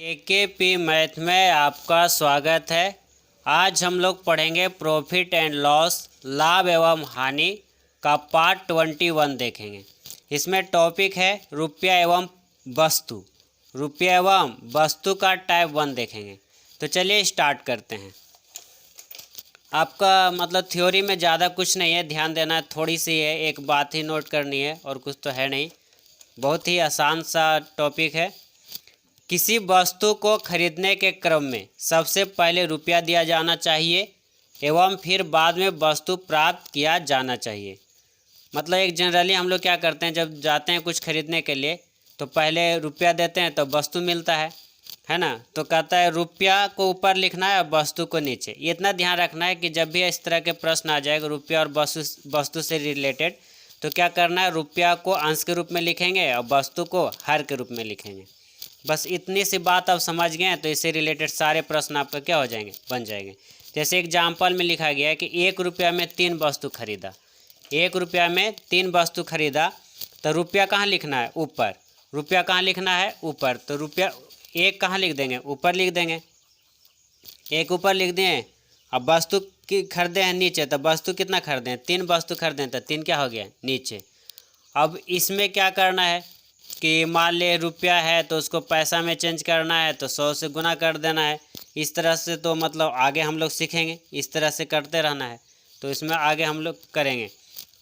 केकेपी math में आपका स्वागत है। आज हम लोग पढ़ेंगे प्रॉफिट एंड लॉस, लाभ एवं हानि का पार्ट 21 देखेंगे। इसमें टॉपिक है रुपया एवं वस्तु। रुपया एवं वस्तु का टाइप 1 देखेंगे। तो चलिए स्टार्ट करते हैं। आपका मतलब थ्योरी में ज़्यादा कुछ नहीं है, ध्यान देना थोड़ी सी है, एक बात ही नोट करनी है और कुछ तो है नहीं। बहुत ही आसान सा टॉपिक है। किसी वस्तु को खरीदने के क्रम में सबसे पहले रुपया दिया जाना चाहिए एवं फिर बाद में वस्तु प्राप्त किया जाना चाहिए। मतलब एक जनरली हम लोग क्या करते हैं, जब जाते हैं कुछ खरीदने के लिए तो पहले रुपया देते हैं तो वस्तु मिलता है ना। तो कहता है रुपया को ऊपर लिखना है और वस्तु को नीचे। ये इतना ध्यान रखना है कि जब भी इस तरह के प्रश्न आ जाएगा रुपया और वस्तु से रिलेटेड, तो क्या करना है, रुपया को अंश के रूप में लिखेंगे और वस्तु को हर के रूप में लिखेंगे। बस इतनी सी बात आप समझ गए हैं तो इससे रिलेटेड सारे प्रश्न आपका क्या हो जाएंगे, बन जाएंगे। जैसे एग्जाम्पल में लिखा गया है कि 1 रुपया में 3 वस्तु खरीदा। 1 रुपया में 3 वस्तु खरीदा, तो रुपया कहाँ लिखना है, ऊपर। रुपया कहाँ लिखना है, ऊपर। तो रुपया 1 कहाँ लिख देंगे, ऊपर लिख देंगे। 1 ऊपर लिख दें। अब वस्तु की खरीदे हैं नीचे, तो वस्तु कितना खरीदे हैं, 3 वस्तु खरीदे हैं, तो 3 क्या हो गया, नीचे। अब इसमें क्या करना है कि मान ले रुपया है तो उसको पैसा में चेंज करना है, तो 100 से गुना कर देना है। इस तरह से तो मतलब आगे हम लोग सीखेंगे, इस तरह से करते रहना है, तो इसमें आगे हम लोग करेंगे।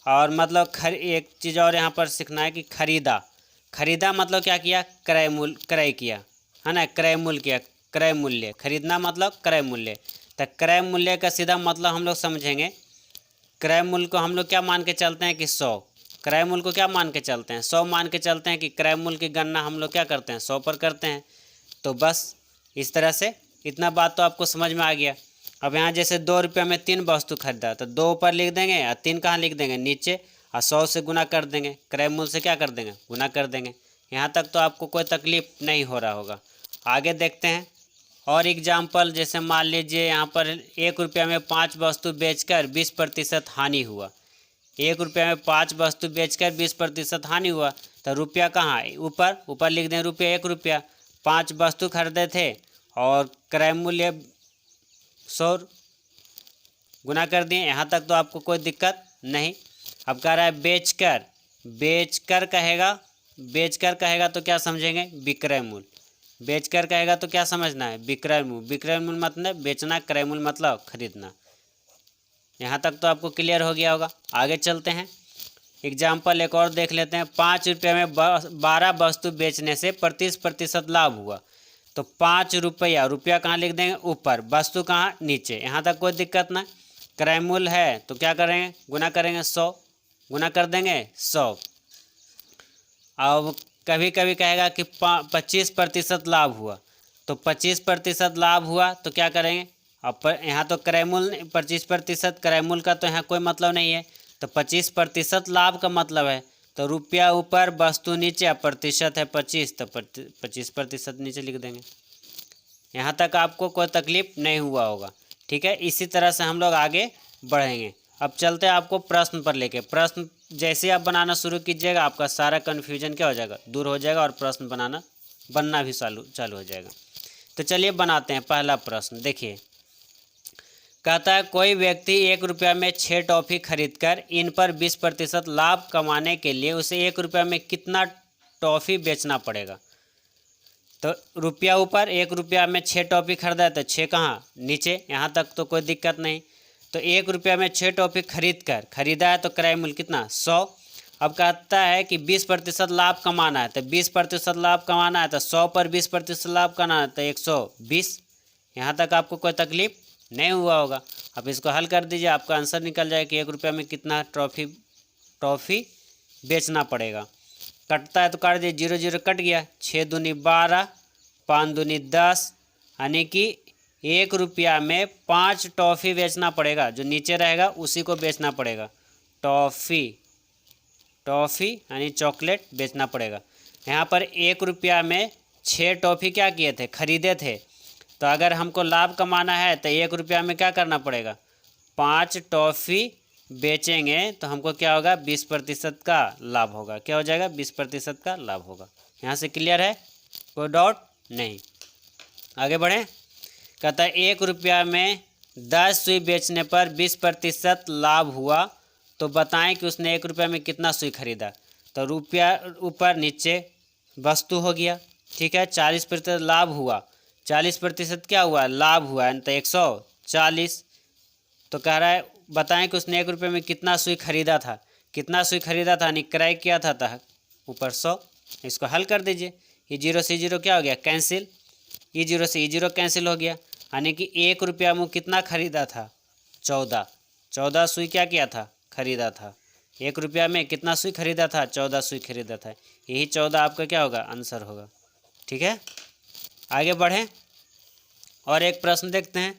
और मतलब एक चीज़ और यहाँ पर सीखना है कि खरीदा मतलब क्या किया, क्रय किया, है ना। क्रय मूल्य किया, क्रय मूल्य। खरीदना मतलब क्रय मूल्य। तो क्रय मूल्य का सीधा मतलब हम लोग समझेंगे। क्रय मूल्य को हम लोग क्या मान के चलते हैं कि 100। क्रय मूल्य को क्या मान के चलते हैं, 100 मान के चलते हैं कि क्रय मूल्य की गणना हम लोग क्या करते हैं, 100 पर करते हैं। तो बस इस तरह से इतना बात तो आपको समझ में आ गया। अब यहाँ जैसे 2 रुपये में 3 वस्तु खरीदा, तो 2 ऊपर लिख देंगे और 3 कहाँ लिख देंगे, नीचे। और 100 से गुना कर देंगे, क्रय मूल्य से क्या कर देंगे, गुना कर देंगे। यहाँ तक तो आपको कोई तकलीफ नहीं हो रहा होगा। आगे देखते हैं और एग्जाम्पल। जैसे मान लीजिए यहाँ पर 1 रुपया में 5 वस्तु बेचकर 20% हानि हुआ। 1 रुपया में 5 वस्तु बेचकर 20% हानि हुआ, तो रुपया कहाँ है, ऊपर लिख दें रुपया। 1 रुपया 5 वस्तु खरीदे थे और क्रय मूल्य 100 गुना कर दिए। यहाँ तक तो आपको कोई दिक्कत नहीं। अब कह रहा है बेचकर कहेगा तो क्या समझेंगे, विक्रय मूल्य। बेचकर कहेगा तो क्या समझना है, विक्रय मूल्य। विक्रय मूल्य मतलब बेचना, क्रय मूल्य मतलब खरीदना। यहाँ तक तो आपको क्लियर हो गया होगा। आगे चलते हैं, एग्जाम्पल एक और देख लेते हैं। 5 रुपये में 12 वस्तु बेचने से 35% लाभ हुआ। तो 5 रुपया कहाँ लिख देंगे, ऊपर। वस्तु कहाँ, नीचे। यहाँ तक कोई दिक्कत ना। क्रय मूल्य है तो क्या करेंगे, गुना करेंगे, 100 गुना कर देंगे 100। अब कभी कभी कहेगा कि 25% लाभ हुआ, तो 25% लाभ हुआ तो क्या करेंगे। अब यहाँ तो क्रय मूल्य 25%, क्रय मूल्य का तो यहाँ कोई मतलब नहीं है। तो 25% लाभ का मतलब है, तो रुपया ऊपर वस्तु नीचे, प्रतिशत है 25, तो 25% नीचे लिख देंगे। यहाँ तक आपको कोई तकलीफ नहीं हुआ होगा, ठीक है। इसी तरह से हम लोग आगे बढ़ेंगे। अब चलते हैं आपको प्रश्न पर लेके। प्रश्न जैसे आप बनाना शुरू कीजिएगा आपका सारा कन्फ्यूजन क्या हो जाएगा, दूर हो जाएगा और प्रश्न बनना भी चालू हो जाएगा। तो चलिए बनाते हैं पहला प्रश्न। देखिए, कहता है कोई व्यक्ति 1 रुपया में 6 टॉफ़ी खरीदकर इन पर 20% लाभ कमाने के लिए उसे 1 रुपया में कितना टॉफ़ी बेचना पड़ेगा। तो रुपया ऊपर, 1 रुपया में 6 टॉफ़ी खरीदा है तो 6 कहाँ, नीचे। यहाँ तक तो कोई दिक्कत नहीं। तो 1 रुपया में 6 टॉफ़ी खरीदा है तो क्रय मूल्य कितना, 100। अब कहता है कि 20% लाभ कमाना है, तो 20% लाभ कमाना है तो 100 पर 20% लाभ कमाना है तो 120। यहाँ तक आपको कोई तकलीफ नहीं हुआ होगा। अब इसको हल कर दीजिए, आपका आंसर निकल जाए कि 1 रुपया में कितना टॉफ़ी बेचना पड़ेगा। कटता है तो काट दीजिए, 0 0 कट गया। 6 दूनी 12, 5 दूनी 10, यानी कि 1 रुपया में 5 टॉफ़ी बेचना पड़ेगा। जो नीचे रहेगा उसी को बेचना पड़ेगा। टॉफ़ी यानी चॉकलेट बेचना पड़ेगा। यहाँ पर 1 रुपया में 6 टॉफ़ी क्या किए थे, खरीदे थे। तो अगर हमको लाभ कमाना है तो 1 रुपया में क्या करना पड़ेगा, 5 टॉफ़ी बेचेंगे तो हमको क्या होगा, 20% का लाभ होगा। क्या हो जाएगा, 20% का लाभ होगा। यहाँ से क्लियर है, कोई डाउट नहीं। आगे बढ़ें। कहता है 1 रुपया में 10 सुई बेचने पर 20% लाभ हुआ, तो बताएं कि उसने 1 रुपया में कितना सुई खरीदा। तो रुपया ऊपर नीचे वस्तु हो गया, ठीक है। 40% लाभ हुआ, 40% क्या हुआ, लाभ हुआ, तो 140। तो कह रहा है बताएं कि उसने 1 रुपये में कितना सुई खरीदा था, कितना सुई खरीदा था यानी क्रय किया था ऊपर 100। इसको हल कर दीजिए। ये 0 से 0 क्या हो गया, कैंसिल। ये 0 से 0 कैंसिल हो गया, यानी कि 1 रुपया में कितना खरीदा था, 14 सुई क्या किया था, खरीदा था। 1 रुपया में कितना सुई खरीदा था, 14 सुई खरीदा था। यही 14 आपका क्या होगा, आंसर होगा, ठीक है। आगे बढ़ें और एक प्रश्न देखते हैं।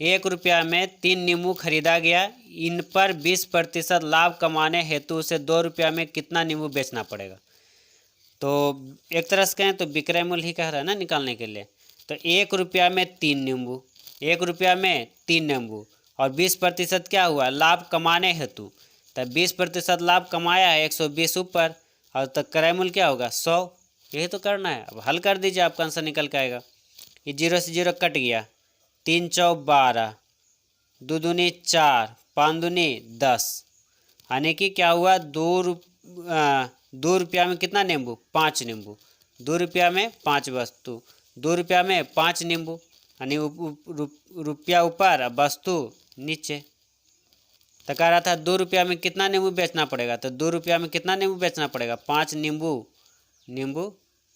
1 रुपया में 3 नींबू खरीदा गया, इन पर 20% लाभ कमाने हेतु उसे 2 रुपया में कितना नींबू बेचना पड़ेगा। तो एक तरह से कहें तो विक्रय मूल्य ही कह रहा है ना निकालने के लिए। तो 1 रुपया में 3 नींबू, 1 रुपया में 3 नींबू और 20% क्या हुआ, लाभ कमाने हेतु। तब 20% लाभ कमाया है 120 ऊपर, और तब क्रय मूल्य क्या होगा, 100। यही तो करना है। अब हल कर दीजिए, आपका आंसर निकल के आएगा। ये 0 से 0 कट गया, 3 चौक 12, 2 दूनी 4, 5 दूनी 10, यानी कि क्या हुआ, 2 रुपया में कितना नींबू, 5 नींबू। 2 रुपया में 5 वस्तु, 2 रुपया में 5 नींबू, यानी रुपया ऊपर वस्तु नीचे। तो कह रहा था 2 रुपया में कितना नींबू बेचना पड़ेगा, तो 2 रुपया में कितना नींबू बेचना पड़ेगा, 5 नींबू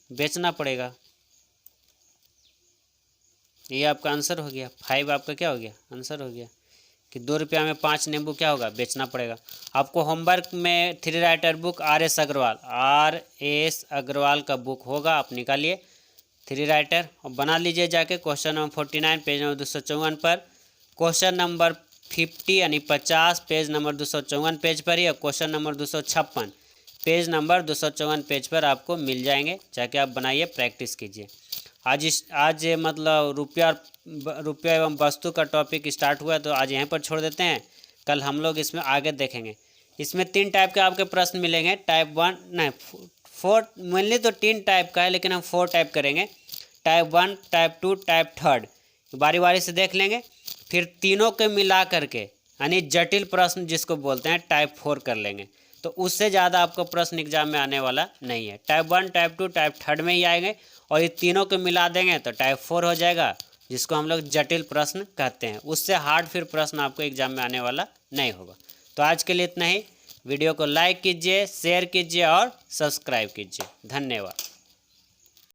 बेचना पड़ेगा। ये आपका आंसर हो गया। 5 आपका क्या हो गया, आंसर हो गया कि 2 रुपया में 5 नींबू क्या होगा, बेचना पड़ेगा। आपको होमवर्क में 3 राइटर बुक RS अग्रवाल का बुक होगा, आप निकालिए 3 राइटर और बना लीजिए जाके। क्वेश्चन नंबर 49 पेज नंबर 254 पर, क्वेश्चन नंबर 50 यानी 50 पेज नंबर 254 पेज पर ही, और question number 256 page number 254 page पर आपको मिल जाएंगे। जाके आप बनाइए, प्रैक्टिस कीजिए। आज मतलब रुपया एवं वस्तु का टॉपिक स्टार्ट हुआ, तो आज यहीं पर छोड़ देते हैं। कल हम लोग इसमें आगे देखेंगे। इसमें 3 टाइप के आपके प्रश्न मिलेंगे। टाइप 1 नहीं 4, मेनली तो 3 टाइप का है, लेकिन हम 4 टाइप करेंगे। टाइप 1, टाइप 2, टाइप 3 बारी बारी से देख लेंगे। फिर तीनों के मिला करके यानी जटिल प्रश्न जिसको बोलते हैं टाइप 4 कर लेंगे। तो उससे ज़्यादा आपको प्रश्न एग्जाम में आने वाला नहीं है। टाइप 1, टाइप 2, टाइप 3 में ही आएंगे, और ये तीनों को मिला देंगे तो टाइप 4 हो जाएगा, जिसको हम लोग जटिल प्रश्न कहते हैं। उससे हार्ड फिर प्रश्न आपको एग्जाम में आने वाला नहीं होगा। तो आज के लिए इतना ही। वीडियो को लाइक कीजिए, शेयर कीजिए और सब्सक्राइब कीजिए। धन्यवाद।